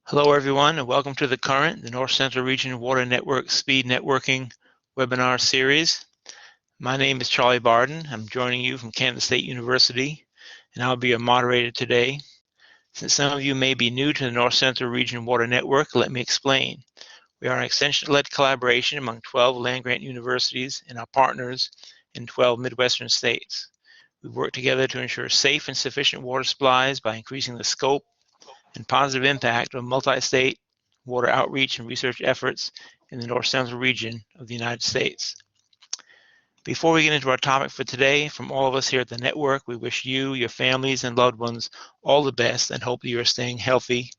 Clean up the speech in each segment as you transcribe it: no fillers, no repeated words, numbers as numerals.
Hello everyone and welcome to the North Central Region Water Network Speed Networking webinar series. My name is Charlie Barden. I'm joining you from Kansas State University and I'll be your moderator today. Since some of you may be new to the North Central Region Water Network, let me explain. We are an extension-led collaboration among 12 land-grant universities and our partners in 12 Midwestern states. We work together to ensure safe and sufficient water supplies by increasing the scope and positive impact of multi-state water outreach and research efforts in the North Central region of the United States. Before we get into our topic for today, from all of us here at the network, we wish you, your families, and loved ones all the best and hope that you are staying healthy.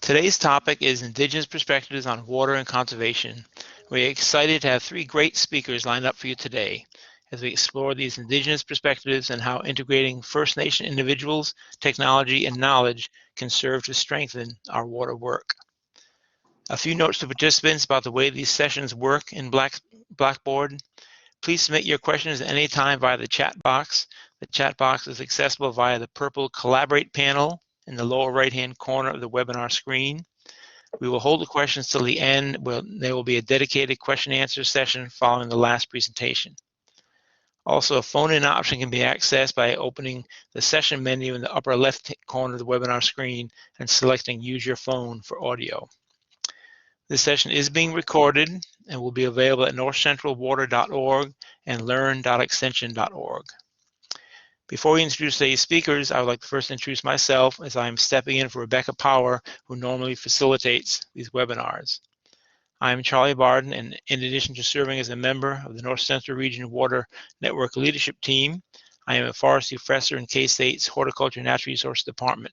Today's topic is Indigenous Perspectives on Water and Conservation. We're excited to have three great speakers lined up for you today as we explore these Indigenous perspectives and how integrating First Nation individuals, technology, and knowledge can serve to strengthen our water work. A few notes to participants about the way these sessions work in Blackboard. Please submit your questions at any time via the chat box. The chat box is accessible via the purple Collaborate panel in the lower right-hand corner of the webinar screen. We will hold the questions till the end. There will be a dedicated question and answer session following the last presentation. Also, a phone-in option can be accessed by opening the session menu in the upper left corner of the webinar screen and selecting Use Your Phone for audio. This session is being recorded and will be available at northcentralwater.org and learn.extension.org. Before we introduce today's speakers, I would like to first introduce myself as I am stepping in for Rebecca Power, who normally facilitates these webinars. I am Charlie Barden, and in addition to serving as a member of the North Central Region Water Network Leadership Team, I am a forestry professor in K-State's Horticulture and Natural Resources Department,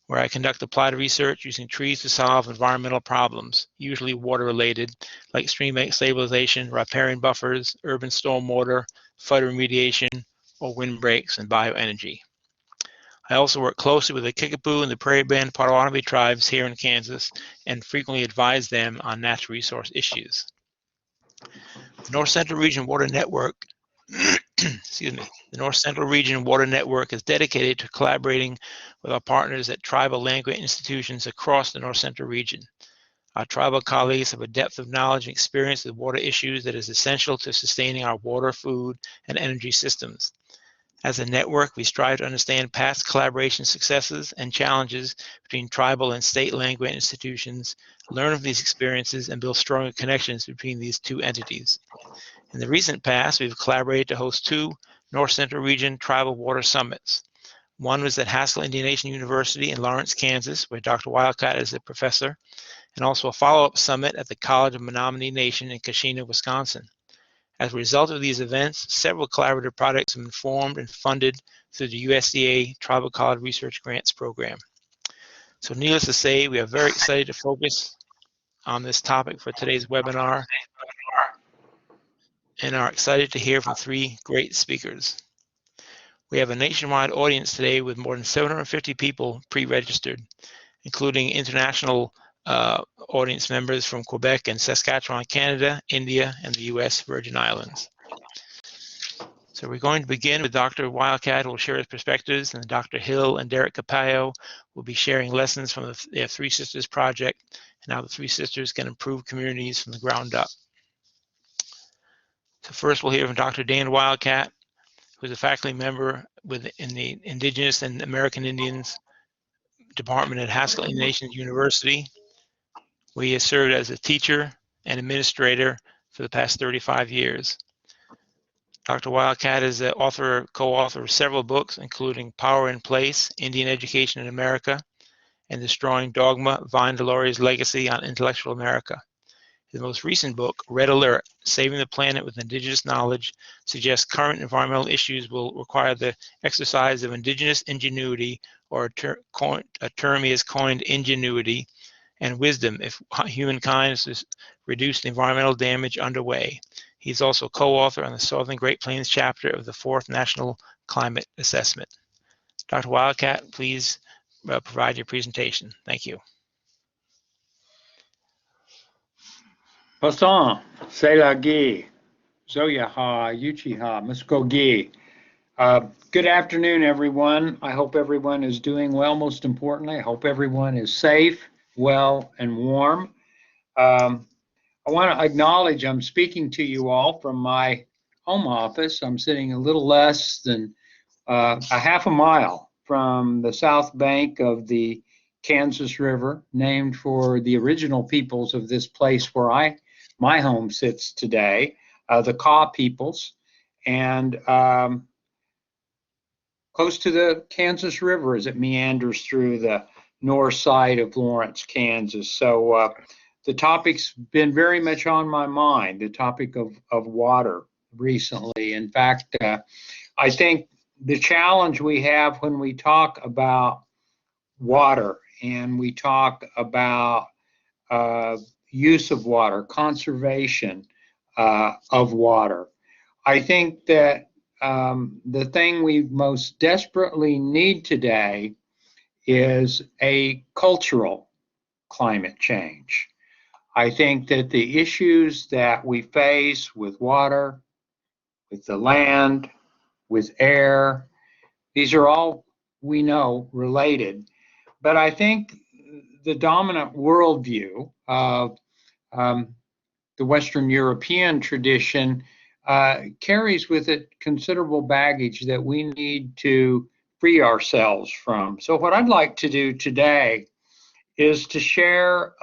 where I conduct applied research using trees to solve environmental problems, usually water-related, like stream bank stabilization, riparian buffers, urban stormwater, flood remediation, or windbreaks and bioenergy. I also work closely with the Kickapoo and the Prairie Band Potawatomi tribes here in Kansas and frequently advise them on natural resource issues. The North Central Region Water Network excuse me, the North Central Region Water Network is dedicated to collaborating with our partners at tribal land-grant institutions across the North Central region. Our tribal colleagues have a depth of knowledge and experience with water issues that is essential to sustaining our water, food, and energy systems. As a network, we strive to understand past collaboration successes and challenges between tribal and state land-grant institutions, learn from these experiences, and build stronger connections between these two entities. In the recent past, we've collaborated to host two North Central Region Tribal Water Summits. One was at Haskell Indian Nation University in Lawrence, Kansas, where Dr. Wildcat is a professor, and also a follow-up summit at the College of Menominee Nation in Keshena, Wisconsin. As a result of these events, several collaborative projects have been formed and funded through the USDA Tribal College Research Grants Program. So needless to say, we are very excited to focus on this topic for today's webinar and are excited to hear from three great speakers. We have a nationwide audience today with more than 750 people pre-registered, including international audience members from Quebec and Saskatchewan, Canada, India, and the US Virgin Islands. So we're going to begin with Dr. Wildcat, who will share his perspectives, and Dr. Hill and Derrick Kapayou will be sharing lessons from their Three Sisters project and how the Three Sisters can improve communities from the ground up. So first we'll hear from Dr. Dan Wildcat, who is a faculty member in the Indigenous and American Indians Department at Haskell Indian Nation University, where he has served as a teacher and administrator for the past 35 years. Dr. Wildcat is the co-author of several books, including Power in Place, Indian Education in America, and Destroying Dogma, Vine Delorier's Legacy on Intellectual America. His most recent book, Red Alert, Saving the Planet with Indigenous Knowledge, suggests current environmental issues will require the exercise of indigenous ingenuity, or a term he has coined, ingenuity, and wisdom if humankind is to reduce the environmental damage underway. He's also co-author on the Southern Great Plains chapter of the 4th National Climate Assessment. Dr. Wildcat, please provide your presentation. Thank you. Passant, Selagi, Zoyaha, Yuchiha, Muskogi, Good afternoon, everyone. I hope everyone is doing well. Most importantly, I hope everyone is safe, well, and warm. Um, I want to acknowledge I'm speaking to you all from my home office. I'm sitting a little less than a half a mile from the south bank of the Kansas River, named for the original peoples of this place where my home sits today, the Kaw peoples. And close to the Kansas River as it meanders through the north side of Lawrence, Kansas. So the topic's been very much on my mind, the topic of water recently. In fact, I think the challenge we have when we talk about water and we talk about uh, use of water, conservation of water, I think that the thing we most desperately need today is a cultural climate change. I think that the issues that we face with water, with the land, with air, these are all, we know, related. But I think the dominant worldview of um, the Western European tradition carries with it considerable baggage that we need to free ourselves from. So, what I'd like to do today is to share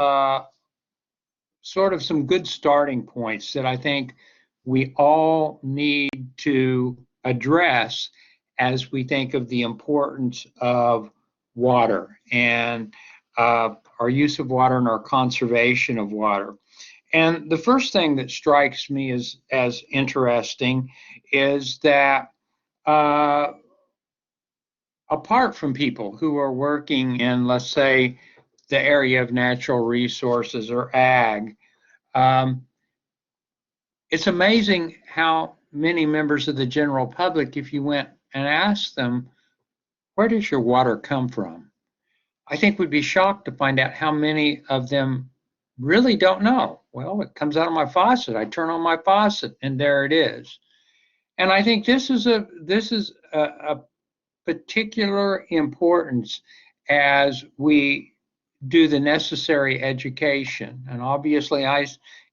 sort of some good starting points that I think we all need to address as we think of the importance of water and our use of water and our conservation of water. And the first thing that strikes me as interesting is that uh, apart from people who are working in, let's say, the area of natural resources or ag, um, it's amazing how many members of the general public, if you went and asked them, where does your water come from? I think we'd be shocked to find out how many of them really don't know. Well, it comes out of my faucet. I turn on my faucet and there it is. And I think this is a particular importance as we do the necessary education. And obviously I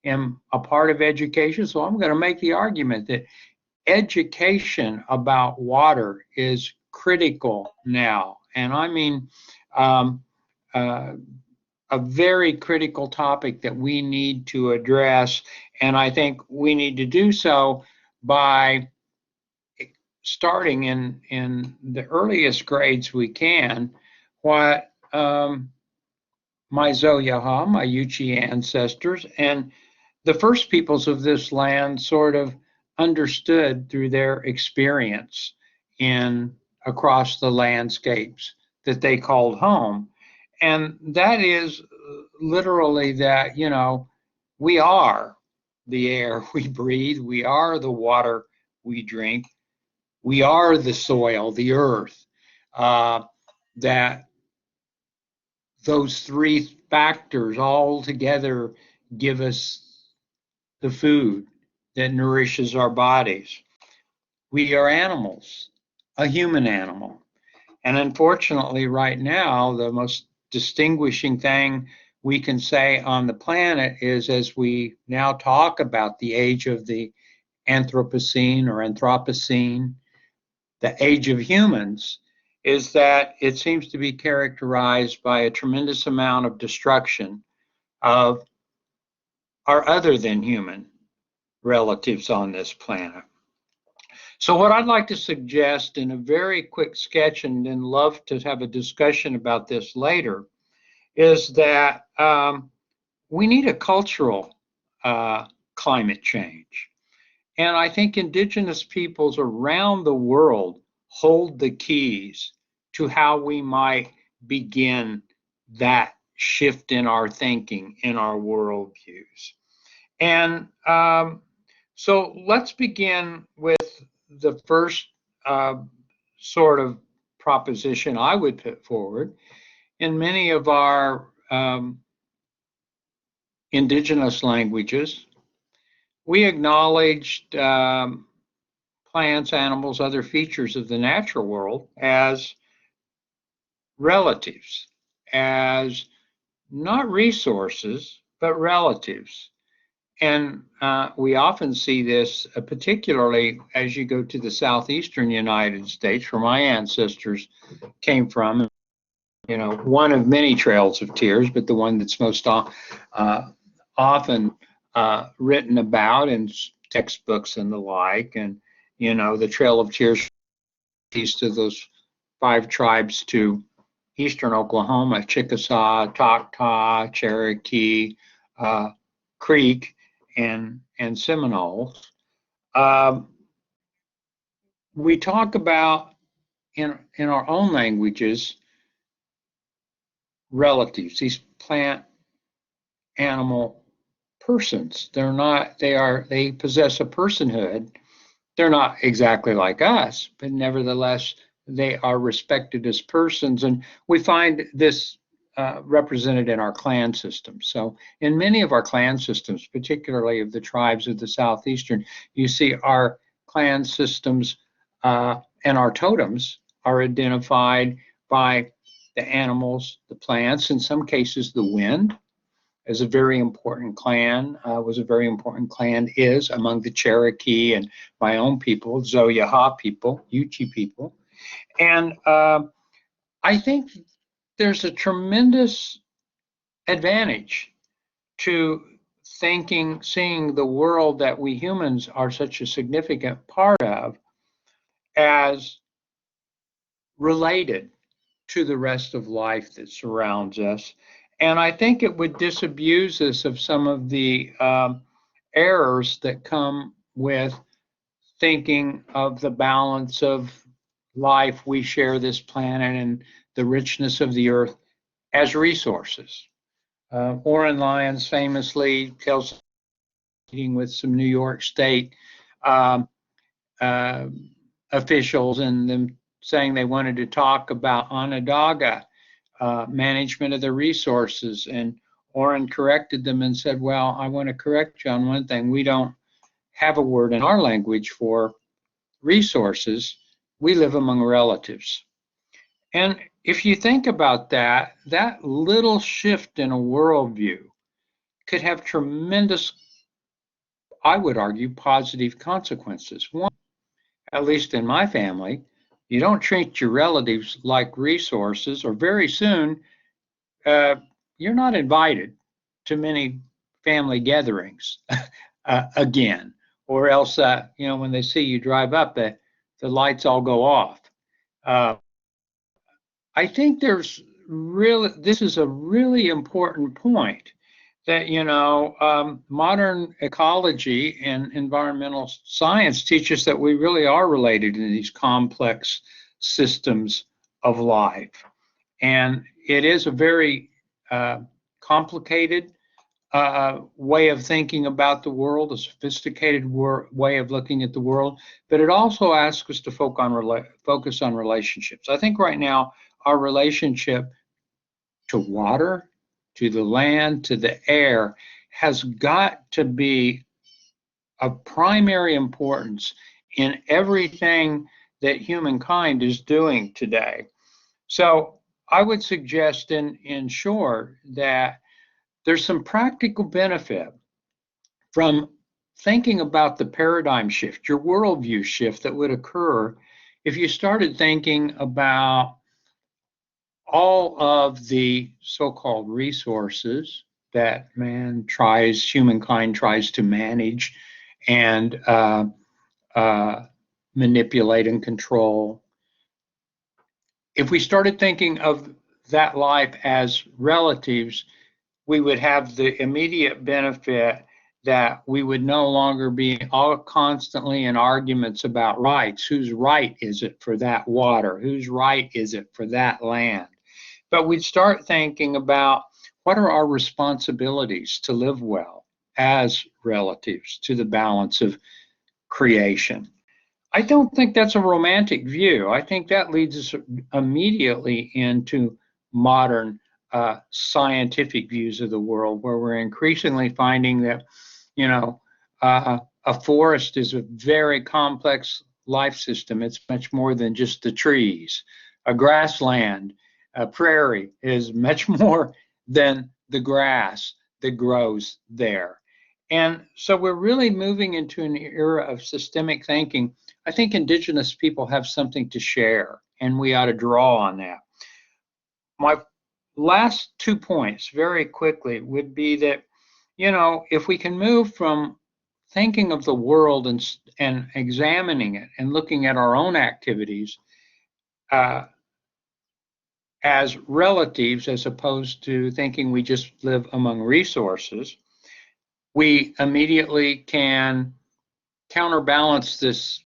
am a part of education, so I'm going to make the argument that education about water is critical now. And I mean, um, uh, a very critical topic that we need to address. And I think we need to do so by starting in the earliest grades we can what my Zoyaha, my Yuchi ancestors, and the first peoples of this land sort of understood through their experience in across the landscapes that they called home. And that is literally that, we are the air we breathe, we are the water we drink, we are the soil, the earth, uh, that those three factors all together give us the food that nourishes our bodies. We are animals, a human animal. And unfortunately, right now, the most distinguishing thing we can say on the planet is as we now talk about the age of the Anthropocene or Anthropocene, the age of humans, is that it seems to be characterized by a tremendous amount of destruction of our other than human relatives on this planet. So, what I'd like to suggest in a very quick sketch, and then love to have a discussion about this later, is that we need a cultural climate change. And I think indigenous peoples around the world hold the keys to how we might begin that shift in our thinking, in our worldviews. And so let's begin with the first uh, sort of proposition I would put forward. In many of our indigenous languages, we acknowledged plants, animals, other features of the natural world as relatives, as not resources, but relatives. And we often see this, particularly as you go to the southeastern United States, where my ancestors came from. You know, one of many trails of tears, but the one that's most often written about in textbooks and the like. And, you know, the Trail of Tears east of those 5 tribes to eastern Oklahoma: Chickasaw, Choctaw, Cherokee, Creek, and Seminoles. We talk about in our own languages relatives, these plant, animal, persons. They possess a personhood. They're not exactly like us, but nevertheless, they are respected as persons. And we find this represented in our clan systems. So in many of our clan systems, particularly of the tribes of the Southeastern, you see our clan systems and our totems are identified by the animals, the plants, in some cases the wind is a very important clan, is among the Cherokee and my own people, Zoyaha people, Yuchi people. And I think there's a tremendous advantage to seeing the world that we humans are such a significant part of as related to the rest of life that surrounds us. And I think it would disabuse us of some of the errors that come with thinking of the balance of life. We share this planet and the richness of the earth as resources. Oren Lyons famously tells meeting with some New York State um, uh, officials and them saying they wanted to talk about Onondaga management of the resources. And Oren corrected them and said, well, I want to correct you on one thing. We don't have a word in our language for resources. We live among relatives. And if you think about that, that little shift in a worldview could have tremendous, I would argue, positive consequences. One, at least in my family, you don't treat your relatives like resources, or very soon uh, you're not invited to many family gatherings again, or else, when they see you drive up, the lights all go off. Uh, I think this is a really important point that, modern ecology and environmental science teach us that we really are related in these complex systems of life. And it is a very complicated way of thinking about the world, a sophisticated way of looking at the world, but it also asks us to focus on relationships. I think right now our relationship to water, to the land, to the air has got to be of primary importance in everything that humankind is doing today. So I would suggest in short that there's some practical benefit from thinking about the paradigm shift, your worldview shift that would occur if you started thinking about all of the so-called resources that humankind tries to manage and manipulate and control. If we started thinking of that life as relatives, we would have the immediate benefit that we would no longer be all constantly in arguments about rights. Whose right is it for that water? Whose right is it for that land? But we'd start thinking about what are our responsibilities to live well as relatives to the balance of creation. I don't think that's a romantic view. I think that leads us immediately into modern scientific views of the world, where we're increasingly finding that, a forest is a very complex life system. It's much more than just the trees. A grassland, a prairie is much more than the grass that grows there. And so we're really moving into an era of systemic thinking. I think Indigenous people have something to share, and we ought to draw on that. My last 2 points, very quickly, would be that, if we can move from thinking of the world and examining it and looking at our own activities as relatives as opposed to thinking we just live among resources, we immediately can counterbalance this,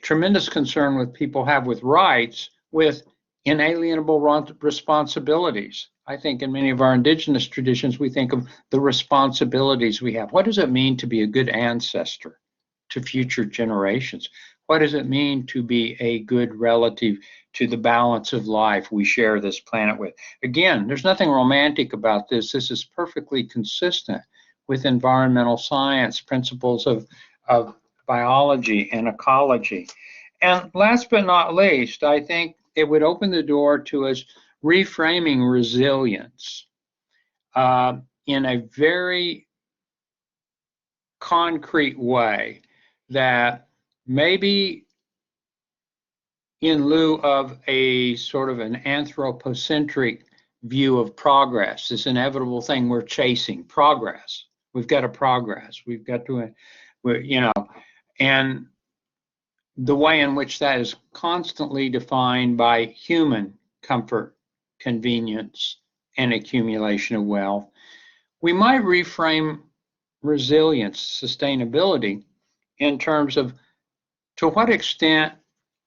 tremendous concern with people have with rights with inalienable responsibilities. I think in many of our Indigenous traditions, we think of the responsibilities we have. What does it mean to be a good ancestor to future generations? What does it mean to be a good relative to the balance of life we share this planet with? Again, there's nothing romantic about this. This is perfectly consistent with environmental science, principles of biology and ecology. And last but not least, I think it would open the door to us reframing resilience in a very concrete way, that maybe in lieu of a sort of an anthropocentric view of progress, this inevitable thing we're chasing, progress. We've got to progress. We've got to, and the way in which that is constantly defined by human comfort, convenience, and accumulation of wealth, we might reframe resilience, sustainability, in terms of to what extent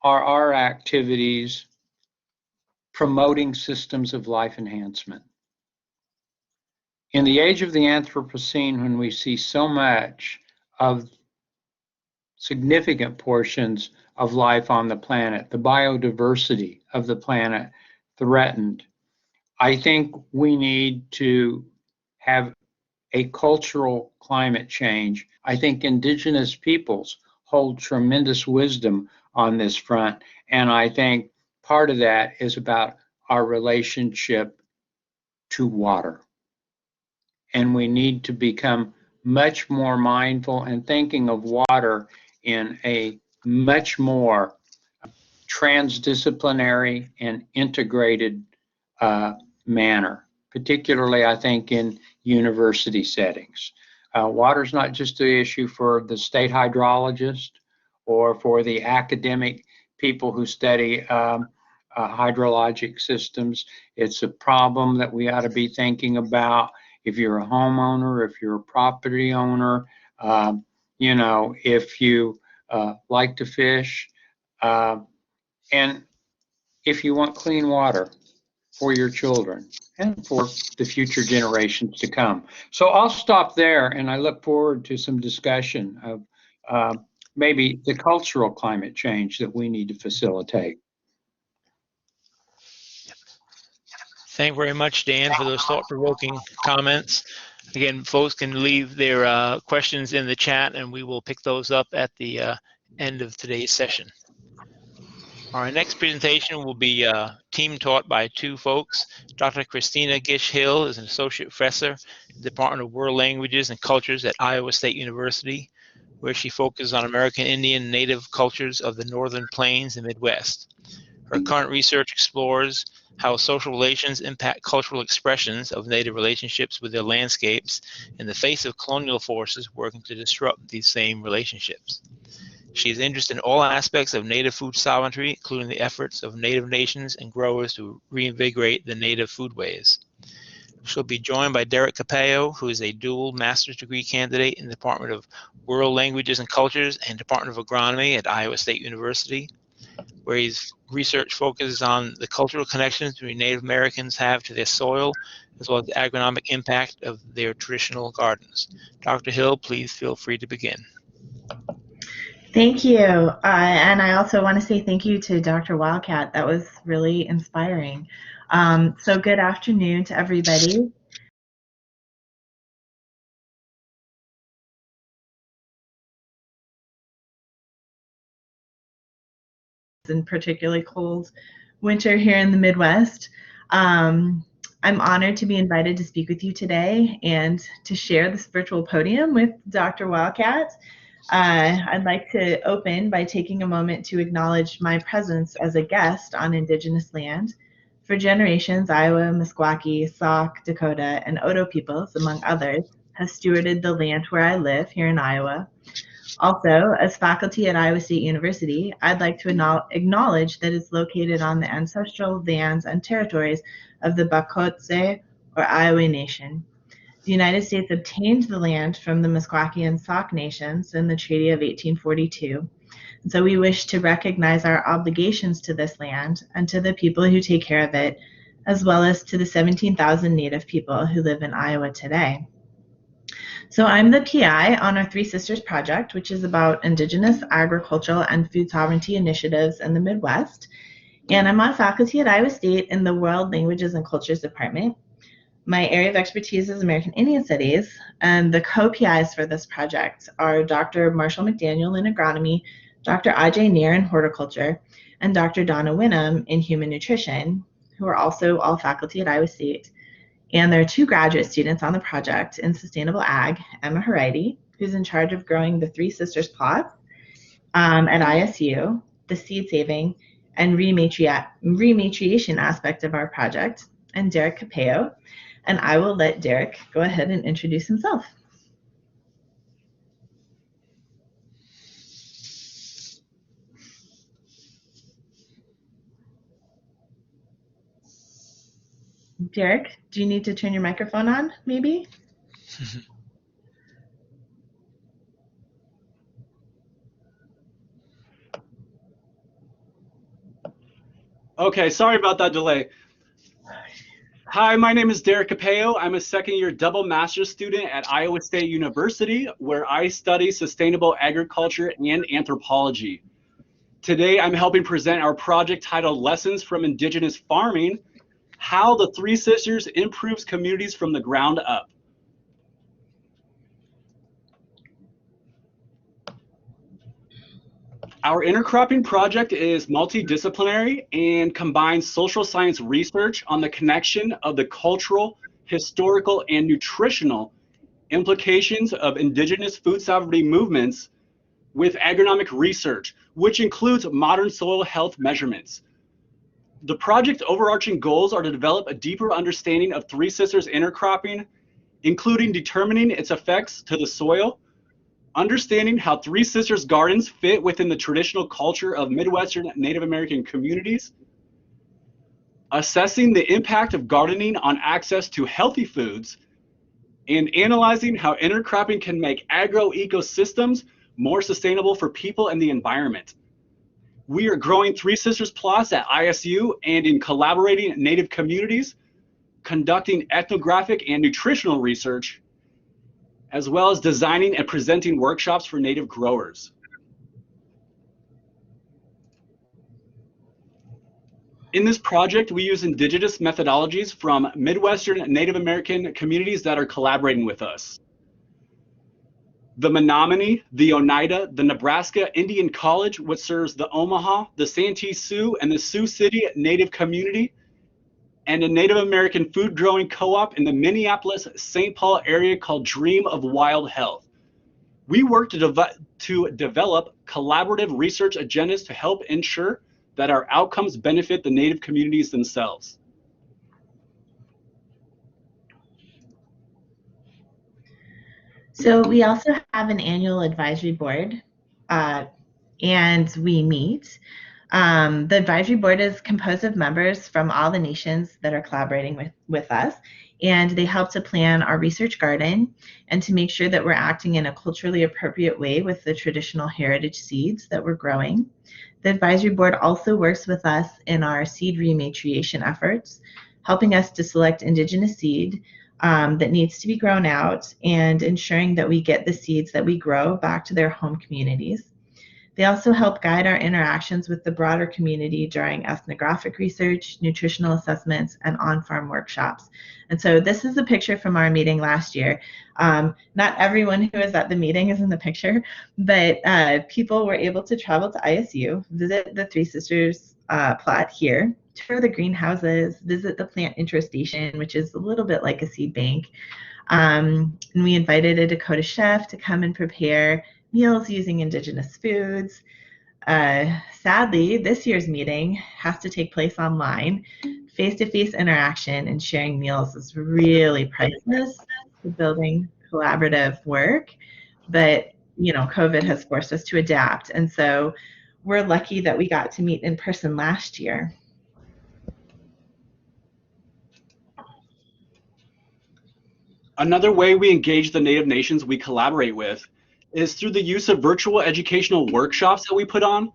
are our activities promoting systems of life enhancement? In the age of the Anthropocene, when we see so much of significant portions of life on the planet, the biodiversity of the planet threatened, I think we need to have a cultural climate change. I think Indigenous peoples hold tremendous wisdom on this front, and I think part of that is about our relationship to water. And we need to become much more mindful and thinking of water in a much more transdisciplinary and integrated manner, particularly, I think, in university settings. Water's not just the issue for the state hydrologist or for the academic people who study hydrologic systems. It's a problem that we ought to be thinking about if you're a homeowner, if you're a property owner, if you like to fish, and if you want clean water for your children and for the future generations to come. So I'll stop there, and I look forward to some discussion of maybe the cultural climate change that we need to facilitate. Thank you very much, Dan, for those thought-provoking comments. Again, folks can leave their questions in the chat, and we will pick those up at the end of today's session. Our next presentation will be team taught by two folks. Dr. Christina Gishil is an associate professor in the Department of World Languages and Cultures at Iowa State University, where she focuses on American Indian and Native cultures of the Northern Plains and Midwest. Her current research explores how social relations impact cultural expressions of Native relationships with their landscapes in the face of colonial forces working to disrupt these same relationships. She is interested in all aspects of Native food sovereignty, including the efforts of Native nations and growers to reinvigorate the Native foodways. She'll be joined by Derrick Capello, who is a dual master's degree candidate in the Department of World Languages and Cultures and Department of Agronomy at Iowa State University, where his research focuses on the cultural connections between Native Americans have to their soil, as well as the agronomic impact of their traditional gardens. Dr. Hill, please feel free to begin. Thank you. And I also want to say thank you to Dr. Wildcat. That was really inspiring. So good afternoon to everybody. and particularly cold winter here in the Midwest. I'm honored to be invited to speak with you today and to share this virtual podium with Dr. Wildcat. I'd like to open by taking a moment to acknowledge my presence as a guest on Indigenous land. For generations, Iowa, Meskwaki, Sauk, Dakota, and Oto peoples, among others, has stewarded the land where I live here in Iowa. Also, as faculty at Iowa State University, I'd like to acknowledge that it's located on the ancestral lands and territories of the Bakotse, or Iowa Nation. The United States obtained the land from the Meskwaki and Sauk nations in the Treaty of 1842. And so we wish to recognize our obligations to this land and to the people who take care of it, as well as to the 17,000 Native people who live in Iowa today. So I'm the PI on our Three Sisters project, which is about Indigenous agricultural and food sovereignty initiatives in the Midwest. And I'm on faculty at Iowa State in the World Languages and Cultures Department. My area of expertise is American Indian Studies, and the co-PIs for this project are Dr. Marshall McDaniel in agronomy, Dr. Ajay Nair in horticulture, and Dr. Donna Winham in human nutrition, who are also all faculty at Iowa State. And there are two graduate students on the project in sustainable ag, Emma Haridi, who's in charge of growing the Three Sisters plots at ISU, the seed saving and rematriation aspect of our project, and Derrick Kapayou. And I will let Derrick go ahead and introduce himself. Derrick, do you need to turn your microphone on, maybe? Okay, sorry about that delay. Hi, my name is Derrick Capello. I'm a second-year double master's student at Iowa State University, where I study sustainable agriculture and anthropology. Today, I'm helping present our project titled Lessons from Indigenous Farming: How the Three Sisters Improves Communities from the Ground Up. Our intercropping project is multidisciplinary and combines social science research on the connection of the cultural, historical, and nutritional implications of indigenous food sovereignty movements with agronomic research, which includes modern soil health measurements. The project's overarching goals are to develop a deeper understanding of Three Sisters intercropping, including determining its effects to the soil, understanding how Three Sisters gardens fit within the traditional culture of Midwestern Native American communities, assessing the impact of gardening on access to healthy foods, and analyzing how intercropping can make agro-ecosystems more sustainable for people and the environment. We are growing Three Sisters plots at ISU and in collaborating Native communities, conducting ethnographic and nutritional research, as well as designing and presenting workshops for Native growers. In this project, we use indigenous methodologies from Midwestern Native American communities that are collaborating with us. The Menominee, the Oneida, the Nebraska Indian College, which serves the Omaha, the Santee Sioux, and the Sioux City Native community, and a Native American food growing co-op in the Minneapolis-St. Paul area called Dream of Wild Health. We work to develop collaborative research agendas to help ensure that our outcomes benefit the Native communities themselves. So we also have an annual advisory board, and we meet. The advisory board is composed of members from all the nations that are collaborating with us, and they help to plan our research garden and to make sure that we're acting in a culturally appropriate way with the traditional heritage seeds that we're growing. The advisory board also works with us in our seed rematriation efforts, helping us to select indigenous seed that needs to be grown out and ensuring that we get the seeds that we grow back to their home communities. They also help guide our interactions with the broader community during ethnographic research, nutritional assessments, and on-farm workshops. And so this is a picture from our meeting last year. Not everyone who was at the meeting is in the picture, but people were able to travel to ISU, visit the Three Sisters plot here, tour the greenhouses, visit the plant intro station, which is a little bit like a seed bank. And we invited a Dakota chef to come and prepare meals using indigenous foods. Sadly, this year's meeting has to take place online. Face-to-face interaction and sharing meals is really priceless for building collaborative work, but COVID has forced us to adapt, and so we're lucky that we got to meet in person last year. Another way we engage the Native nations we collaborate with is through the use of virtual educational workshops that we put on.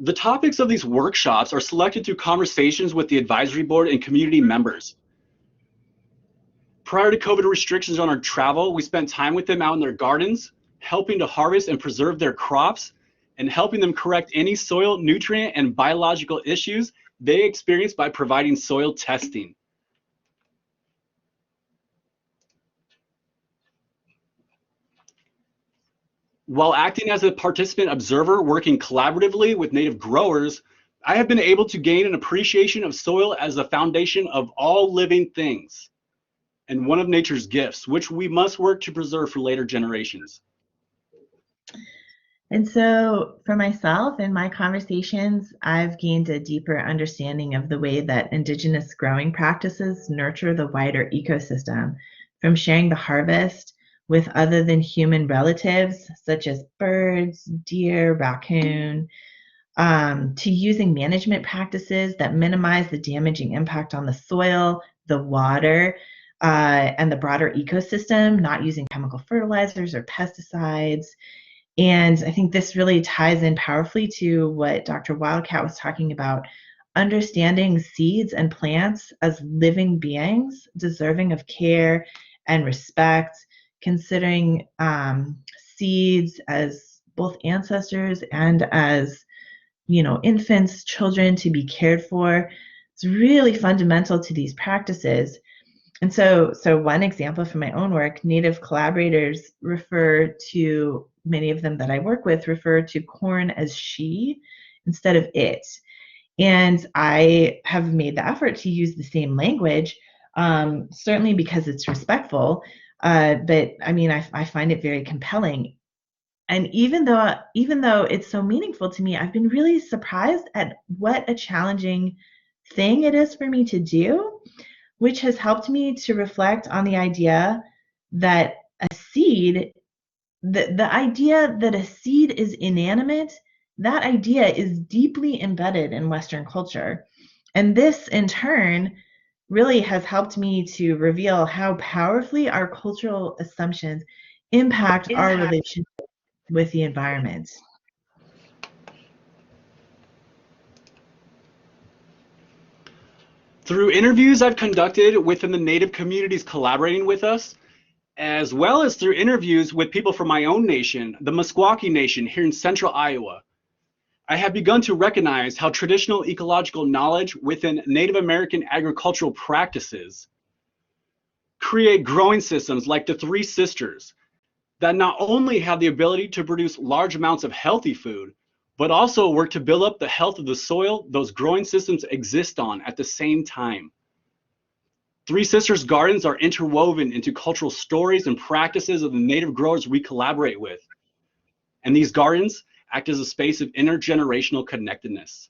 The topics of these workshops are selected through conversations with the advisory board and community members. Prior to COVID restrictions on our travel, we spent time with them out in their gardens, helping to harvest and preserve their crops, and helping them correct any soil, nutrient, and biological issues they experience by providing soil testing. While acting as a participant observer working collaboratively with Native growers, I have been able to gain an appreciation of soil as the foundation of all living things and one of nature's gifts, which we must work to preserve for later generations. And so for myself, in my conversations, I've gained a deeper understanding of the way that Indigenous growing practices nurture the wider ecosystem, from sharing the harvest with other than human relatives, such as birds, deer, raccoon, to using management practices that minimize the damaging impact on the soil, the water, and the broader ecosystem, not using chemical fertilizers or pesticides. And I think this really ties in powerfully to what Dr. Wildcat was talking about, understanding seeds and plants as living beings deserving of care and respect, considering seeds as both ancestors and as infants, children to be cared for. It's really fundamental to these practices. And so one example from my own work, Native collaborators many of them that I work with refer to corn as she instead of it. And I have made the effort to use the same language, certainly because it's respectful, but I mean, I find it very compelling. And even though it's so meaningful to me, I've been really surprised at what a challenging thing it is for me to do, which has helped me to reflect on the idea that a seed, the idea that a seed is inanimate, that idea is deeply embedded in Western culture. And this, in turn, really has helped me to reveal how powerfully our cultural assumptions impact our relationship with the environment. Through interviews I've conducted within the Native communities collaborating with us, as well as through interviews with people from my own nation, the Meskwaki Nation here in central Iowa, I have begun to recognize how traditional ecological knowledge within Native American agricultural practices create growing systems like the Three Sisters that not only have the ability to produce large amounts of healthy food, but also work to build up the health of the soil those growing systems exist on at the same time. Three Sisters gardens are interwoven into cultural stories and practices of the Native growers we collaborate with. And these gardens act as a space of intergenerational connectedness.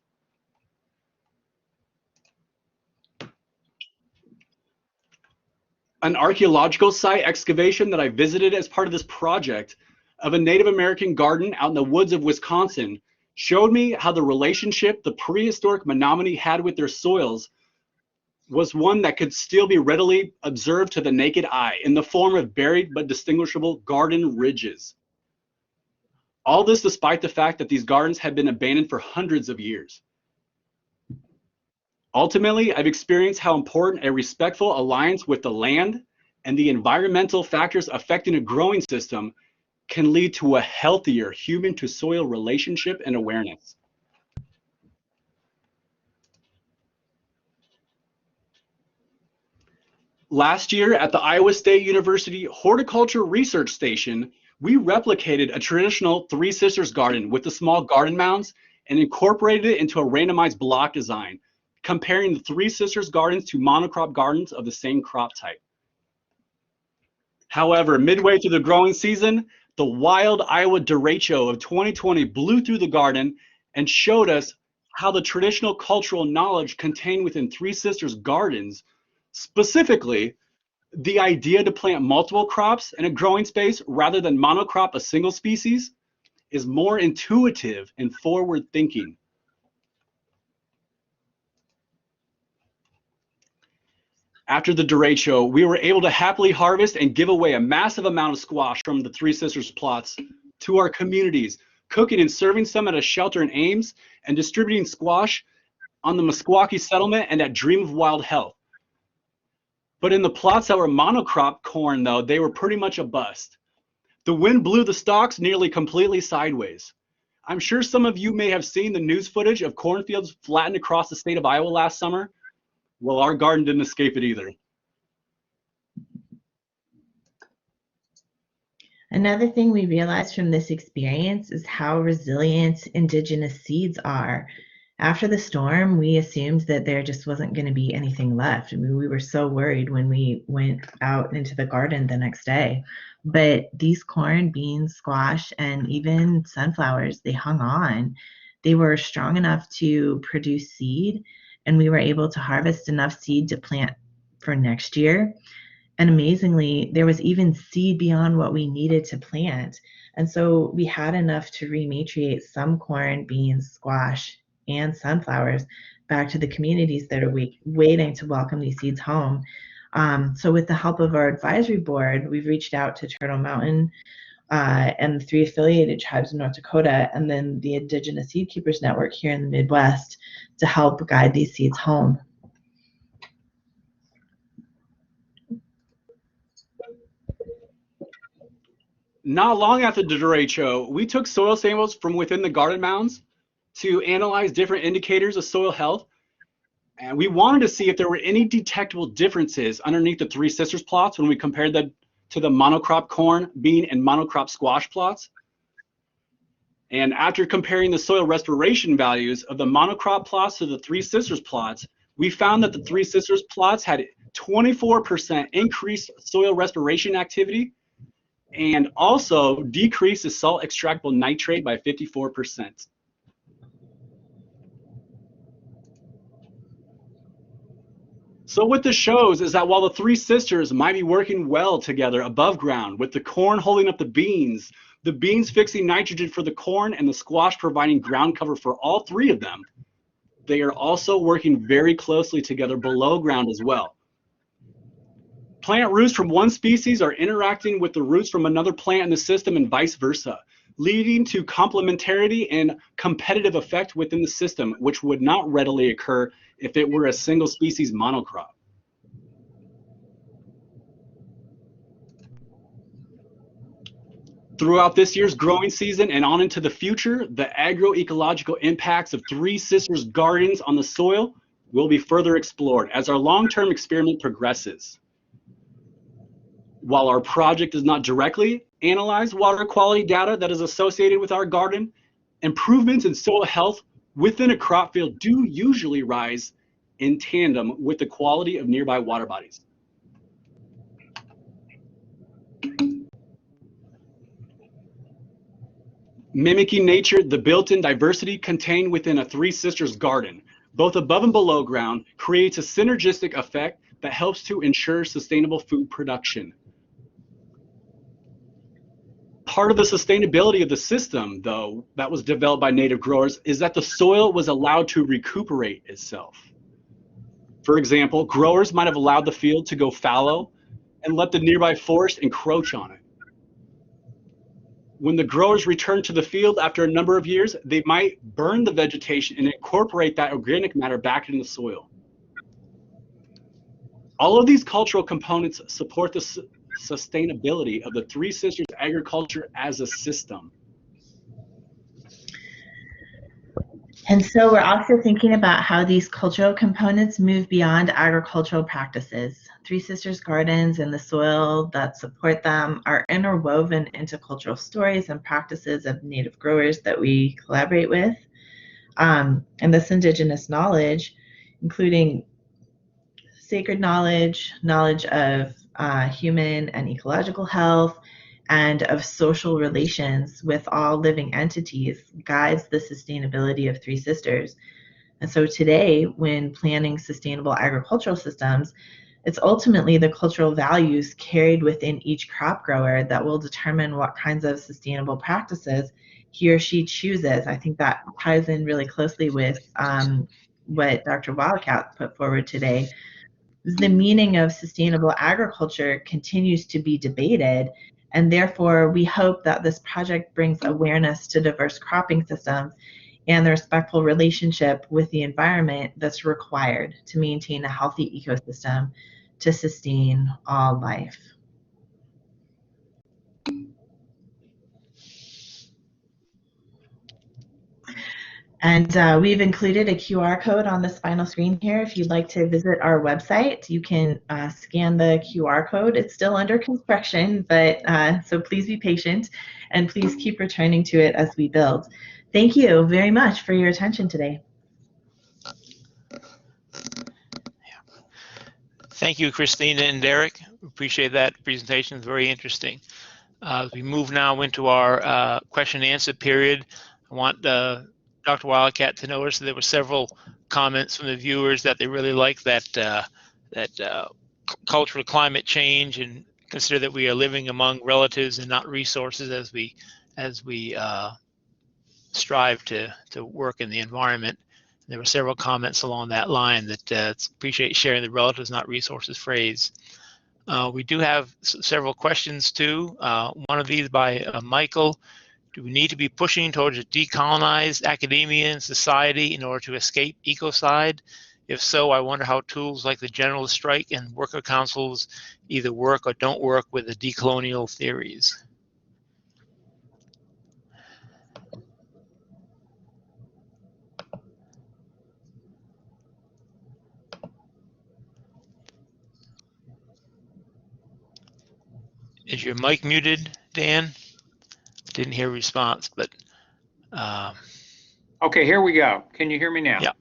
An archaeological site excavation that I visited as part of this project of a Native American garden out in the woods of Wisconsin showed me how the relationship the prehistoric Menominee had with their soils was one that could still be readily observed to the naked eye in the form of buried but distinguishable garden ridges. All this despite the fact that these gardens had been abandoned for hundreds of years. Ultimately, I've experienced how important a respectful alliance with the land and the environmental factors affecting a growing system can lead to a healthier human-to-soil relationship and awareness. Last year at the Iowa State University Horticulture Research Station, we replicated a traditional Three Sisters garden with the small garden mounds and incorporated it into a randomized block design, comparing the Three Sisters gardens to monocrop gardens of the same crop type. However, midway through the growing season, the wild Iowa derecho of 2020 blew through the garden and showed us how the traditional cultural knowledge contained within Three Sisters gardens, specifically the idea to plant multiple crops in a growing space rather than monocrop a single species, is more intuitive and forward thinking. After the derecho, we were able to happily harvest and give away a massive amount of squash from the Three Sisters plots to our communities, cooking and serving some at a shelter in Ames and distributing squash on the Meskwaki settlement and at Dream of Wild Health. But in the plots that were monocrop corn, though, they were pretty much a bust. The wind blew the stalks nearly completely sideways. I'm sure some of you may have seen the news footage of cornfields flattened across the state of Iowa last summer. Well, our garden didn't escape it either. Another thing we realized from this experience is how resilient indigenous seeds are. After the storm, we assumed that there just wasn't going to be anything left. I mean, we were so worried when we went out into the garden the next day. But these corn, beans, squash, and even sunflowers, they hung on. They were strong enough to produce seed, and we were able to harvest enough seed to plant for next year. And amazingly, there was even seed beyond what we needed to plant. And so we had enough to rematriate some corn, beans, squash, and sunflowers back to the communities that are waiting to welcome these seeds home. So with the help of our advisory board, we've reached out to Turtle Mountain and the 3 affiliated tribes in North Dakota, and then the Indigenous Seed Keepers Network here in the Midwest to help guide these seeds home. Not long after the derecho, we took soil samples from within the garden mounds to analyze different indicators of soil health. And we wanted to see if there were any detectable differences underneath the Three Sisters plots when we compared them to the monocrop corn, bean, and monocrop squash plots. And after comparing the soil respiration values of the monocrop plots to the Three Sisters plots, we found that the Three Sisters plots had 24% increased soil respiration activity and also decreased the salt extractable nitrate by 54%. So what this shows is that while the Three Sisters might be working well together above ground, with the corn holding up the beans fixing nitrogen for the corn, and the squash providing ground cover for all three of them, they are also working very closely together below ground as well. Plant roots from one species are interacting with the roots from another plant in the system and vice versa, leading to complementarity and competitive effect within the system, which would not readily occur if it were a single species monocrop. Throughout this year's growing season and on into the future, the agroecological impacts of Three Sisters gardens on the soil will be further explored as our long-term experiment progresses. While our project does not directly analyze water quality data that is associated with our garden, improvements in soil health within a crop field do usually rise in tandem with the quality of nearby water bodies. Mimicking nature, the built-in diversity contained within a Three Sisters garden, both above and below ground, creates a synergistic effect that helps to ensure sustainable food production. Part of the sustainability of the system, though, that was developed by native growers is that the soil was allowed to recuperate itself. For example, growers might have allowed the field to go fallow and let the nearby forest encroach on it. When the growers return to the field after a number of years, they might burn the vegetation and incorporate that organic matter back into the soil. All of these cultural components support the sustainability of the Three Sisters agriculture as a system? And so we're also thinking about how these cultural components move beyond agricultural practices. Three Sisters gardens and the soil that support them are interwoven into cultural stories and practices of Native growers that we collaborate with. And this Indigenous knowledge, including sacred knowledge, knowledge of human and ecological health, and of social relations with all living entities, guides the sustainability of Three Sisters. And so today, when planning sustainable agricultural systems, it's ultimately the cultural values carried within each crop grower that will determine what kinds of sustainable practices he or she chooses. I think that ties in really closely with what Dr. Wildcat put forward today. The meaning of sustainable agriculture continues to be debated, and therefore we hope that this project brings awareness to diverse cropping systems and the respectful relationship with the environment that's required to maintain a healthy ecosystem to sustain all life. And we've included a QR code on this final screen here. If you'd like to visit our website, you can scan the QR code. It's still under construction, but so please be patient and please keep returning to it as we build. Thank you very much for your attention today. Thank you, Christina and Derrick. Appreciate that presentation. It's very interesting. As we move now into our question and answer period, I want Dr. Wildcat to notice that there were several comments from the viewers that they really like that cultural climate change and consider that we are living among relatives and not resources as we strive to work in the environment. There were several comments along that line that appreciate sharing the relatives not resources phrase. We do have several questions too. One of these by Michael. Do we need to be pushing towards a decolonized academia and society in order to escape ecocide? If so, I wonder how tools like the general strike and worker councils either work or don't work with the decolonial theories. Is your mic muted, Dan? Didn't hear a response, but. Okay, here we go. Can you hear me now? Yeah.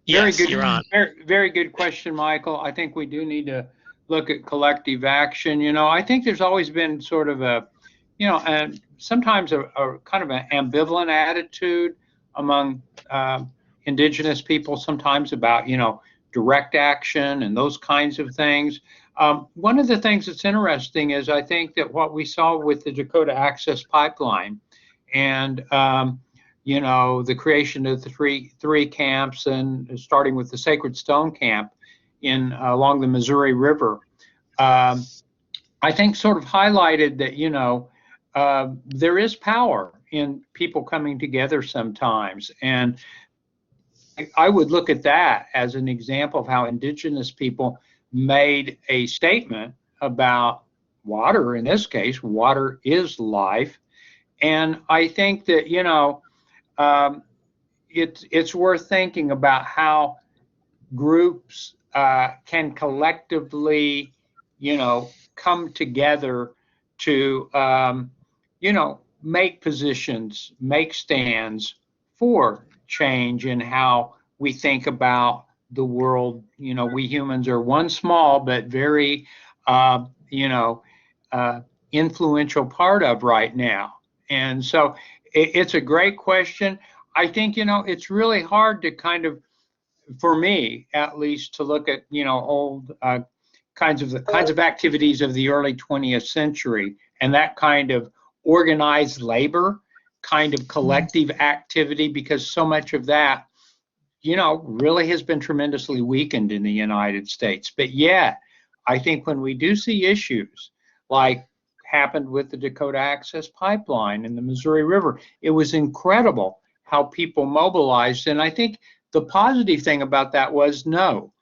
Very Yes, good. you're on. Very good question, Michael. I think we do need to look at collective action. You know, I think there's always been sort of a, and sometimes a kind of an ambivalent attitude among Indigenous people sometimes about, direct action and those kinds of things. One of the things that's interesting is I think that what we saw with the Dakota Access Pipeline and the creation of the three camps, and starting with the Sacred Stone Camp along the Missouri River, I think sort of highlighted that there is power in people coming together sometimes, and I would look at that as an example of how Indigenous people made a statement about water. In this case, water is life, and I think that it's worth thinking about how groups can collectively, come together to, make positions, make stands for change in how we think about the world. We humans are one small but very, influential part of right now. And so it's a great question. I think, it's really hard to kind of, for me at least, to look at, old kinds of activities of the early 20th century and that kind of organized labor, kind of collective activity, because so much of that, really has been tremendously weakened in the United States. But yet, I think when we do see issues like happened with the Dakota Access Pipeline and the Missouri River, it was incredible how people mobilized. And I think the positive thing about that was, no,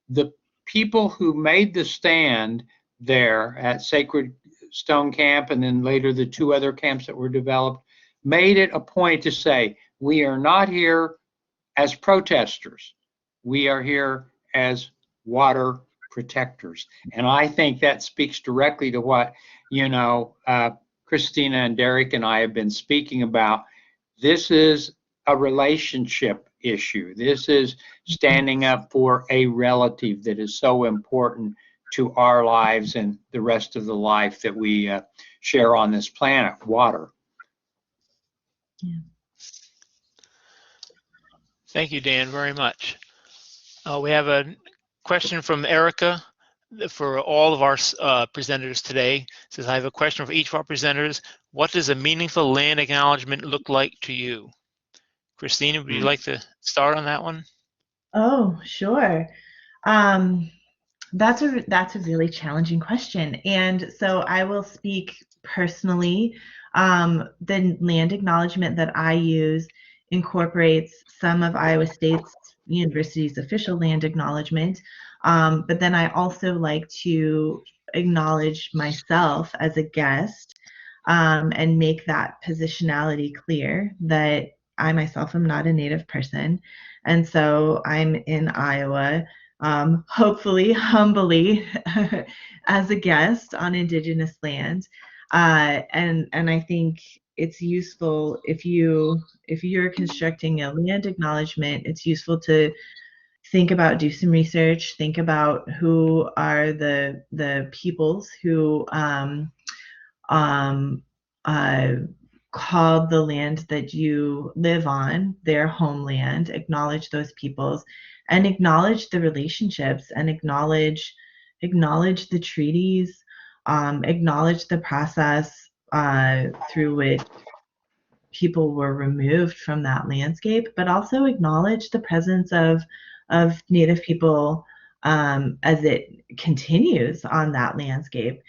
the people who made the stand, there at Sacred Stone Camp, and then later the two other camps that were developed, made it a point to say, we are not here as protesters. We are here as water protectors. And I think that speaks directly to what, Christina and Derrick and I have been speaking about. This is a relationship issue. This is standing up for a relative that is so important to our lives and the rest of the life that we share on this planet, water. Yeah. Thank you, Dan, very much. We have a question from Erica for all of our presenters today. It says, I have a question for each of our presenters. What does a meaningful land acknowledgement look like to you? Christina, would you like to start on that one? Oh, sure. That's a really challenging question. And so I will speak personally. The land acknowledgement that I use incorporates some of Iowa State's University's official land acknowledgement. But then I also like to acknowledge myself as a guest, and make that positionality clear that I myself am not a Native person. And so I'm in Iowa, hopefully, humbly, as a guest on Indigenous land. And I think it's useful if you're constructing a land acknowledgement, it's useful to do some research, think about who are the peoples who called the land that you live on their homeland, acknowledge those peoples, and acknowledge the relationships, and acknowledge the treaties, acknowledge the process through which people were removed from that landscape, but also acknowledge the presence of Native people as it continues on that landscape.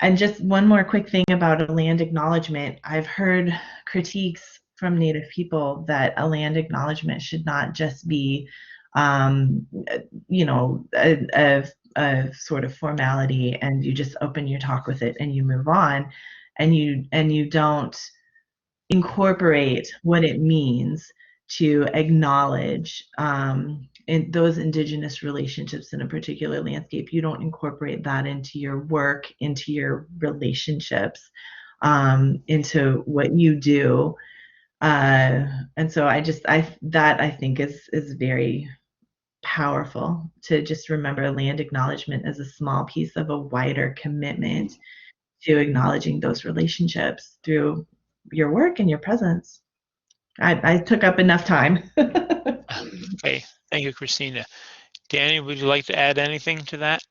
And just one more quick thing about a land acknowledgement. I've heard critiques from Native people that a land acknowledgement should not just be, a sort of formality, and you just open your talk with it and you move on, and you don't incorporate what it means to acknowledge in those Indigenous relationships in a particular landscape. You don't incorporate that into your work, into your relationships, into what you do. And so I think is very powerful, to just remember land acknowledgement as a small piece of a wider commitment to acknowledging those relationships through your work and your presence. I took up enough time. Okay, thank you, Christina. Danny, would you like to add anything to that?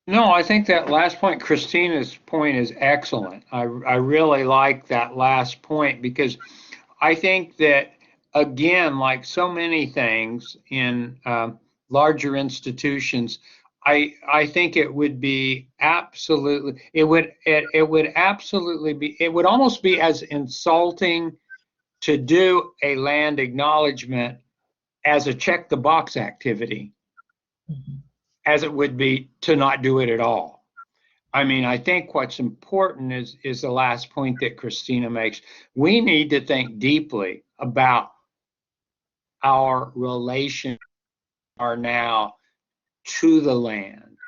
No, I think that last point, Christina's point, is excellent. I really like that last point, because I think that, again, like so many things in larger institutions, I think it would be absolutely, it would absolutely be, it would almost be as insulting to do a land acknowledgement as a check the box activity as it would be to not do it at all. I mean, I think what's important is the last point that Christina makes. We need to think deeply about our relation are now to the land.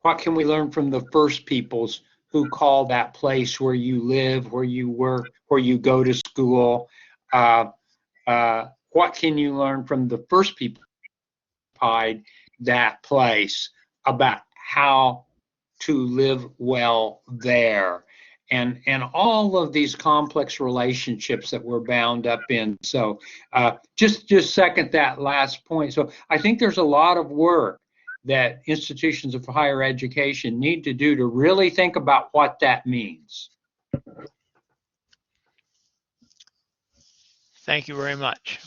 What can we learn from the first peoples who call that place where you live, where you work, where you go to school? What can you learn from the first people who occupied that place about how to live well there? And all of these complex relationships that we're bound up in. So just second that last point. So I think there's a lot of work that institutions of higher education need to do to really think about what that means. Thank you very much.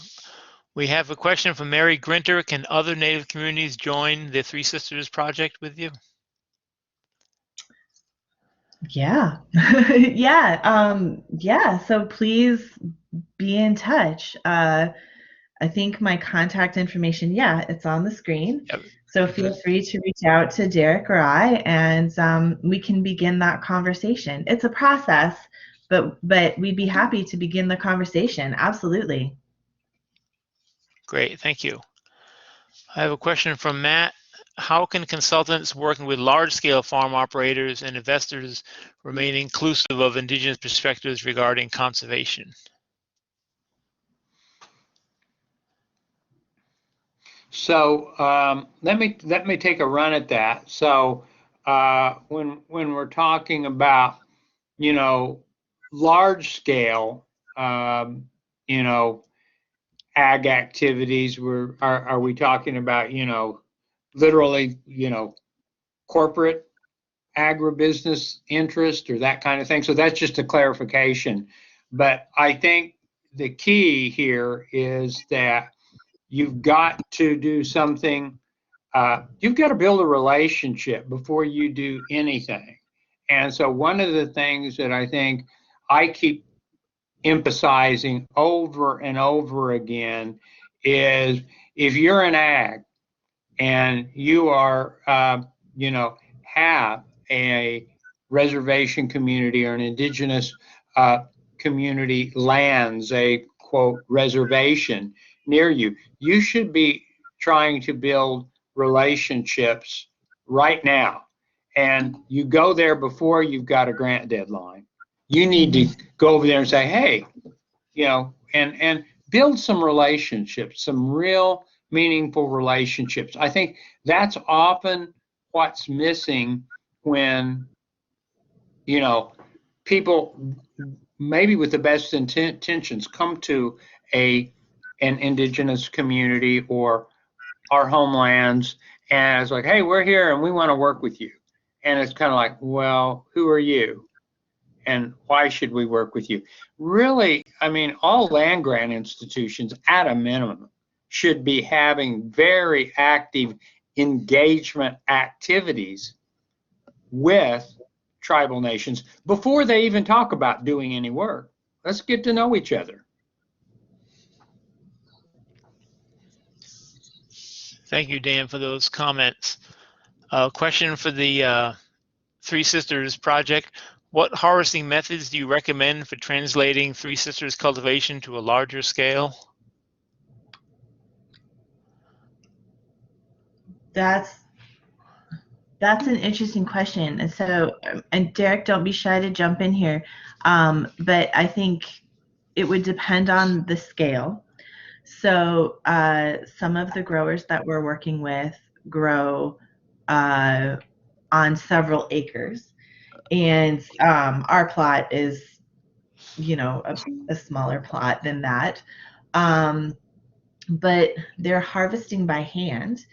We have a question from Mary Grinter. Can other Native communities join the Three Sisters project with you? Yeah. Yeah. So please be in touch. I think my contact information, yeah, it's on the screen. Yep. So feel free to reach out to Derrick or I, and we can begin that conversation. It's a process, but we'd be happy to begin the conversation. Absolutely. Great, thank you. I have a question from Matt. How can consultants working with large-scale farm operators and investors remain inclusive of Indigenous perspectives regarding conservation? So let me take a run at that. So when we're talking about, you know, large scale, you know, ag activities, are we talking about, you know, literally, you know, corporate agribusiness interest or that kind of thing? So that's just a clarification. But I think the key here is that you've got to do something. You've got to build a relationship before you do anything. And so one of the things that I think I keep emphasizing over and over again is if you're an ag and you are, you know, have a reservation community or an indigenous community lands, a quote reservation near you, you should be trying to build relationships right now. And you go there before you've got a grant deadline. You need to go over there and say, hey, you know, and build some relationships, some real meaningful relationships. I think that's often what's missing when, you know, people maybe with the best intentions come to an indigenous community or our homelands, and it's like, hey, we're here and we want to work with you. And it's kind of like, well, who are you? And why should we work with you? Really, I mean, all land grant institutions at a minimum should be having very active engagement activities with tribal nations before they even talk about doing any work. Let's get to know each other. Thank you, Dan, for those comments. Question for the Three Sisters project. What harvesting methods do you recommend for translating Three Sisters cultivation to a larger scale? That's an interesting question. And so, and Derrick, don't be shy to jump in here. But I think it would depend on the scale. So some of the growers that we're working with grow on several acres. And our plot is, you know, a smaller plot than that. But they're harvesting by hand.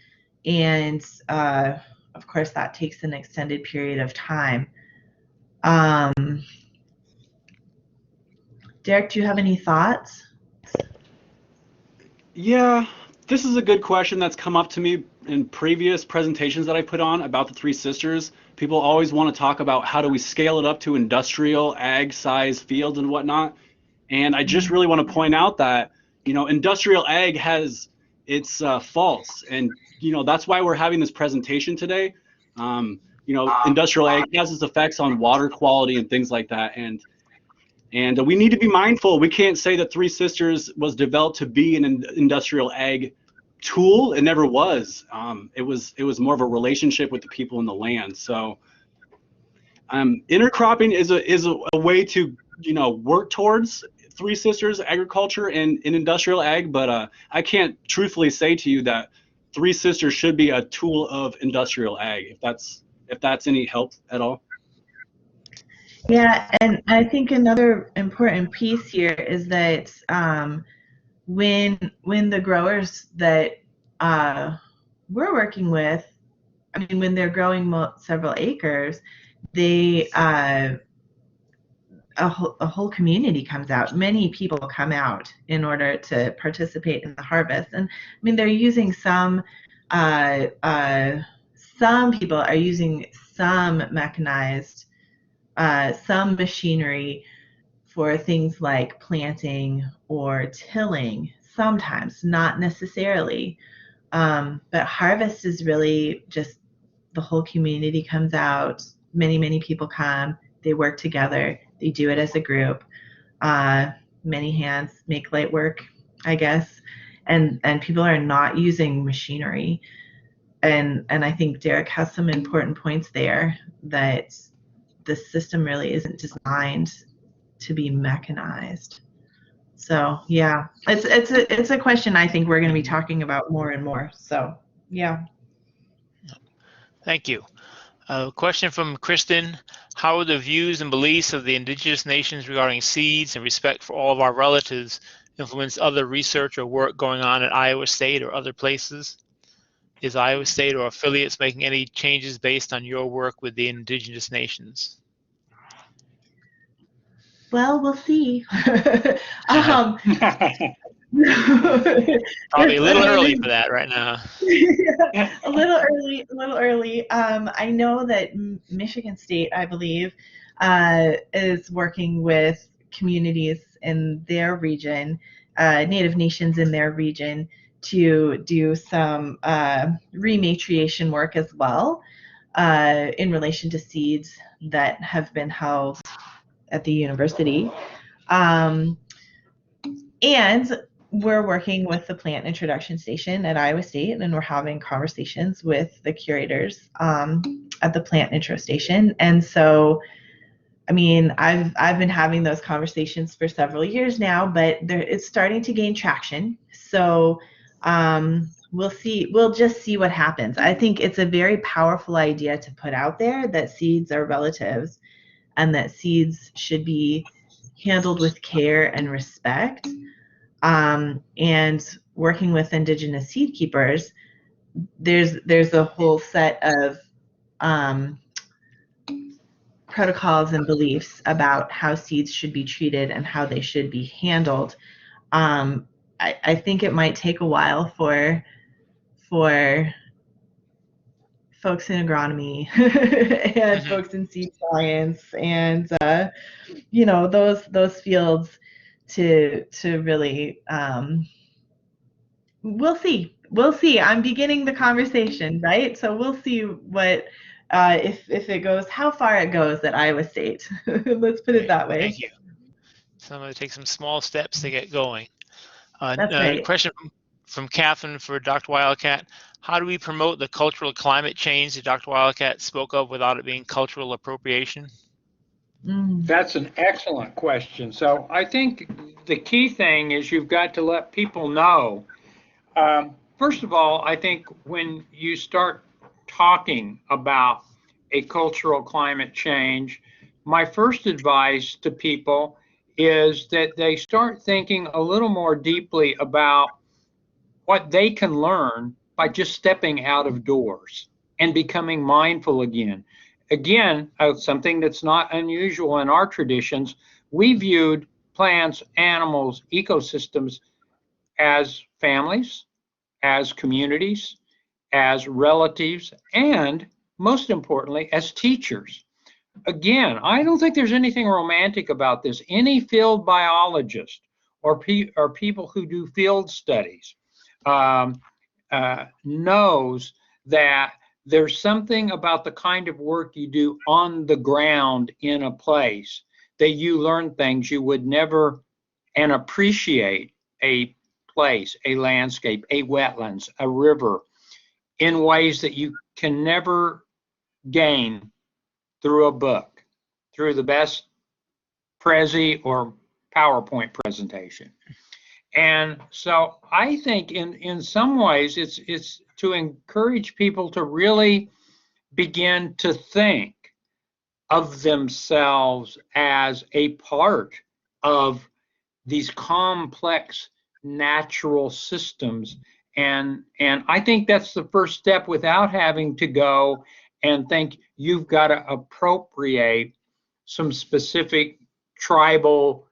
And of course, that takes an extended period of time. Derrick, do you have any thoughts? Yeah, this is a good question that's come up to me in previous presentations that I put on about the Three Sisters. People always want to talk about how do we scale it up to industrial ag size fields and whatnot. And I just really want to point out that, you know, industrial ag has its faults. And, you know, that's why we're having this presentation today. You know, industrial ag has its effects on water quality and things like that. And we need to be mindful. We can't say that Three Sisters was developed to be an industrial ag tool. It never was. It was more of a relationship with the people in the land. So intercropping is a way to, you know, work towards Three Sisters agriculture and in industrial ag. But I can't truthfully say to you that Three Sisters should be a tool of industrial ag. If that's any help at all. Yeah, and I think another important piece here is that when the growers that we're working with, I mean, when they're growing several acres, they a whole community comes out. Many people come out in order to participate in the harvest, and I mean, they're using some people are using some mechanized. Some machinery for things like planting or tilling. sometimes, not necessarily. But harvest is really just the whole community comes out. Many people come. They work together. They do it as a group. Many hands make light work, I guess. And people are not using machinery. And I think Derrick has some important points there, that the system really isn't designed to be mechanized. So yeah, it's a question I think we're going to be talking about more and more. So yeah. Thank you. A question from Kristen. How will the views and beliefs of the indigenous nations regarding seeds and respect for all of our relatives influence other research or work going on at Iowa State or other places? Is Iowa State or affiliates making any changes based on your work with the indigenous nations? Well, we'll see. Probably a little early for that right now. A little early. I know that Michigan State, I believe, is working with communities in their region, Native nations in their region, to do some rematriation work as well, in relation to seeds that have been held at the university. And we're working with the plant introduction station at Iowa State, and we're having conversations with the curators at the plant intro station. And so, I mean, I've been having those conversations for several years now, but it's starting to gain traction. So we'll see. We'll just see what happens. I think it's a very powerful idea to put out there, that seeds are relatives and that seeds should be handled with care and respect. And working with indigenous seed keepers, there's a whole set of protocols and beliefs about how seeds should be treated and how they should be handled. I think it might take a while for folks in agronomy and folks in seed science and those fields to really we'll see. I'm beginning the conversation, right? So we'll see what if it goes, how far it goes at Iowa State. Let's put it that way. Thank you. So I'm going to take some small steps to get going. That's right. Question from Catherine for Dr. Wildcat. How do we promote the cultural climate change that Dr. Wildcat spoke of without it being cultural appropriation? That's an excellent question. So I think the key thing is you've got to let people know. First of all, I think when you start talking about a cultural climate change, my first advice to people is that they start thinking a little more deeply about what they can learn by just stepping out of doors and becoming mindful again. Again, something that's not unusual in our traditions, we viewed plants, animals, ecosystems as families, as communities, as relatives, and most importantly, as teachers. Again, I don't think there's anything romantic about this. Any field biologist or people who do field studies knows that there's something about the kind of work you do on the ground in a place that you learn things you would never and appreciate a place, a landscape, a wetlands, a river in ways that you can never gain through a book, through the best Prezi or PowerPoint presentation. And so I think in some ways it's to encourage people to really begin to think of themselves as a part of these complex natural systems. And I think that's the first step, without having to go and think you've got to appropriate some specific tribal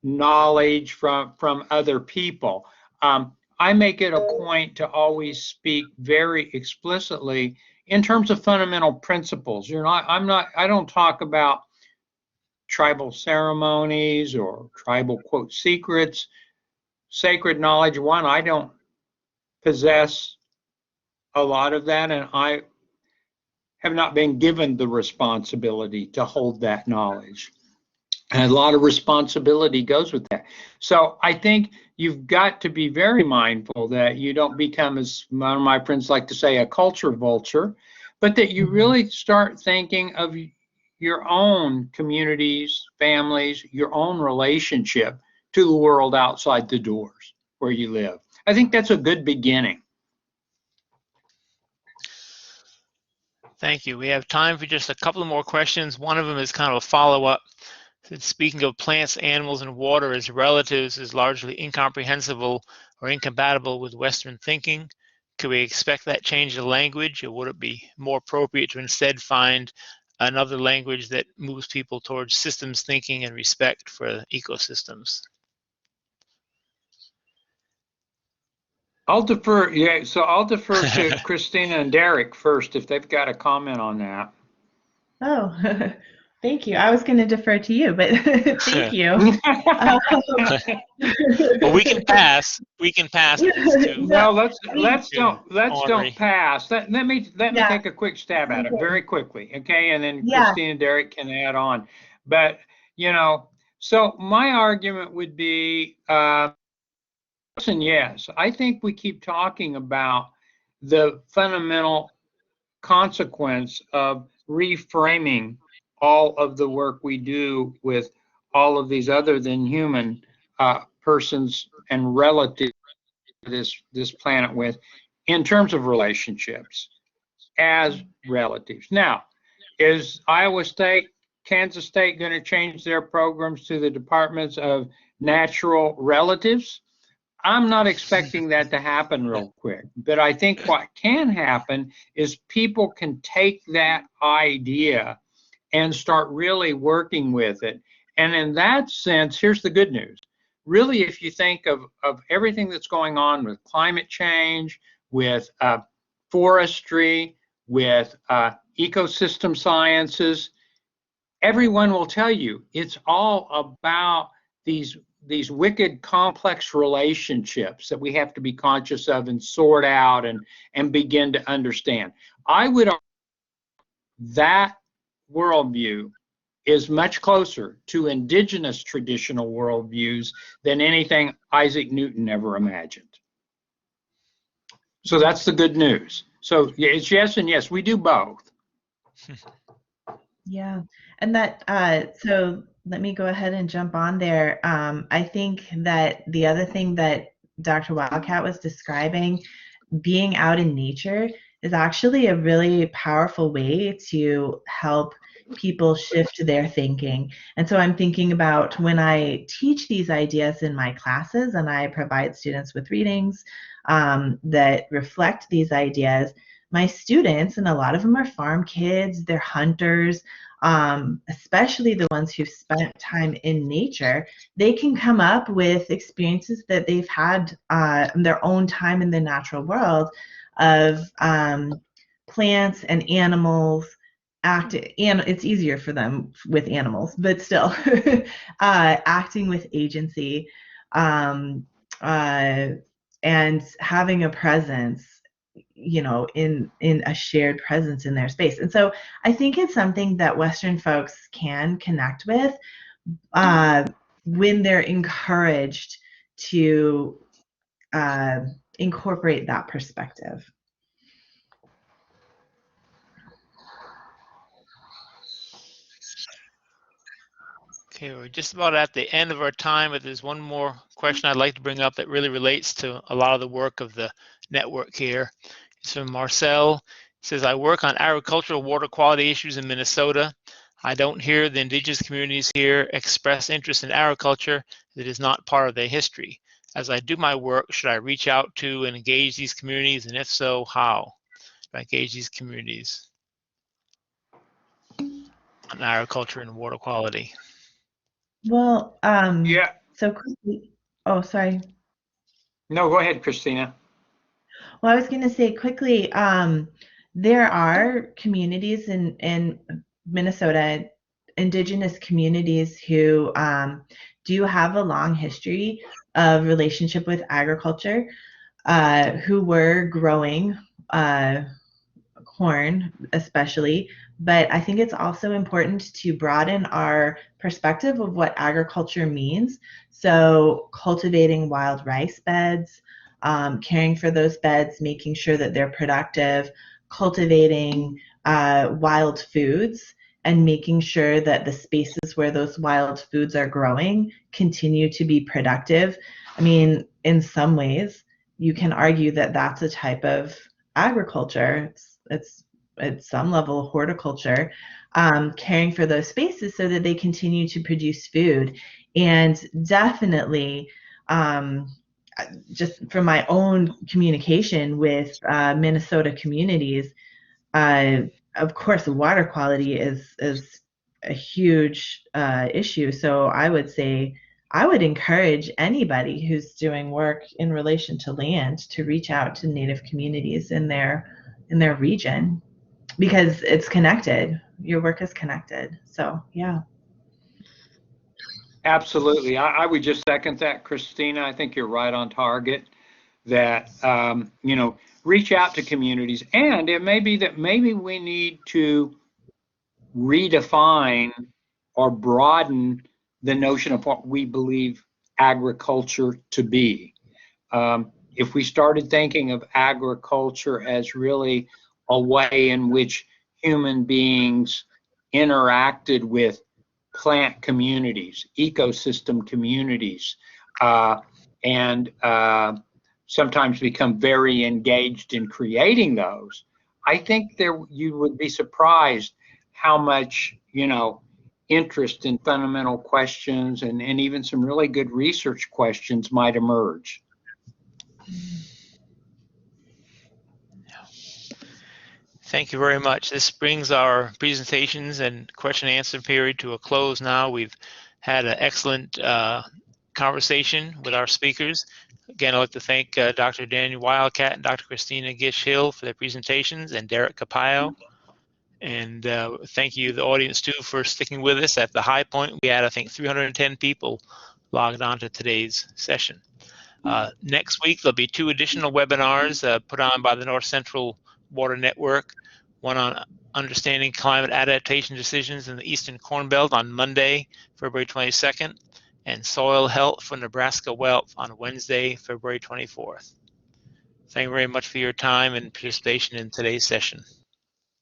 knowledge from other people. I make it a point to always speak very explicitly in terms of fundamental principles. I don't talk about tribal ceremonies or tribal quote secrets. sacred knowledge. One, I don't possess a lot of that, and I have not been given the responsibility to hold that knowledge. And a lot of responsibility goes with that. So I think you've got to be very mindful that you don't become, as one of my friends like to say, a culture vulture, but that you really start thinking of your own communities, families, your own relationship to the world outside the doors where you live. I think that's a good beginning. Thank you. We have time for just a couple of more questions. One of them is kind of a follow-up. Speaking of plants, animals, and water as relatives is largely incomprehensible or incompatible with Western thinking. Could we expect that change of language, or would it be more appropriate to instead find another language that moves people towards systems thinking and respect for ecosystems? I'll defer to Christina and Derrick first if they've got a comment on that. Oh, thank you. I was going to defer to you, but thank you. Well, we can pass. We can pass. No, let's don't pass. Let me take a quick stab at it very quickly, okay? And then Christina and Derrick can add on. But so my argument would be, listen, yes, I think we keep talking about the fundamental consequence of reframing all of the work we do with all of these other than human persons and relatives this planet with in terms of relationships as relatives. Now, is Iowa State, Kansas State going to change their programs to the departments of natural relatives? I'm not expecting that to happen real quick, but I think what can happen is people can take that idea and start really working with it. And in that sense, here's the good news. Really, if you think of everything that's going on with climate change, with forestry, with ecosystem sciences, everyone will tell you it's all about these wicked complex relationships that we have to be conscious of and sort out and begin to understand. I would argue that worldview is much closer to indigenous traditional worldviews than anything Isaac Newton ever imagined. So that's the good news. So it's yes and yes, we do both. Yeah, and that so let me go ahead and jump on there. I think that the other thing that Dr. Wildcat was describing, being out in nature, is actually a really powerful way to help people shift their thinking. And so I'm thinking about when I teach these ideas in my classes and I provide students with readings that reflect these ideas. My students, and a lot of them are farm kids, they're hunters, especially the ones who've spent time in nature, they can come up with experiences that they've had in their own time in the natural world of plants and animals acting, and it's easier for them with animals, but still acting with agency and having a presence, in a shared presence in their space. And so I think it's something that Western folks can connect with when they're encouraged to incorporate that perspective. Okay, we're just about at the end of our time, but there's one more question I'd like to bring up that really relates to a lot of the work of the network here. It's from Marcel. It says, I work on agricultural water quality issues in Minnesota. I don't hear the indigenous communities here express interest in agriculture. It is not part of their history. As I do my work, should I reach out to and engage these communities? And if so, how do I engage these communities on agriculture and water quality? Well, Yeah. so quickly, oh, sorry. No, go ahead, Christina. Well, I was going to say quickly, there are communities in Minnesota, indigenous communities who do have a long history of relationship with agriculture, who were growing corn especially, but I think it's also important to broaden our perspective of what agriculture means. So cultivating wild rice beds, caring for those beds, making sure that they're productive, cultivating wild foods, and making sure that the spaces where those wild foods are growing continue to be productive. I mean, in some ways, you can argue that that's a type of agriculture. It's at some level horticulture, caring for those spaces so that they continue to produce food. And definitely, just from my own communication with Minnesota communities, of course, water quality is a huge issue. So I would say I would encourage anybody who's doing work in relation to land to reach out to Native communities in their region, because it's connected. Your work is connected. So yeah. Absolutely. I would just second that, Christina. I think you're right on target that, reach out to communities. And it may be that maybe we need to redefine or broaden the notion of what we believe agriculture to be. If we started thinking of agriculture as really a way in which human beings interacted with plant communities, ecosystem communities, and sometimes become very engaged in creating those, I think you would be surprised how much, interest in fundamental questions and even some really good research questions might emerge. Thank you very much. This brings our presentations and question and answer period to a close now. We've had an excellent conversation with our speakers. Again, I'd like to thank Dr. Daniel Wildcat and Dr. Christina Gishil for their presentations, and Derrick Kapayou. And thank you, the audience, too, for sticking with us. At the high point, we had, I think, 310 people logged on to today's session. Next week, there'll be 2 additional webinars put on by the North Central Water Network, one on understanding climate adaptation decisions in the Eastern Corn Belt on Monday, February 22nd, and soil health for Nebraska Wealth on Wednesday, February 24th. Thank you very much for your time and participation in today's session.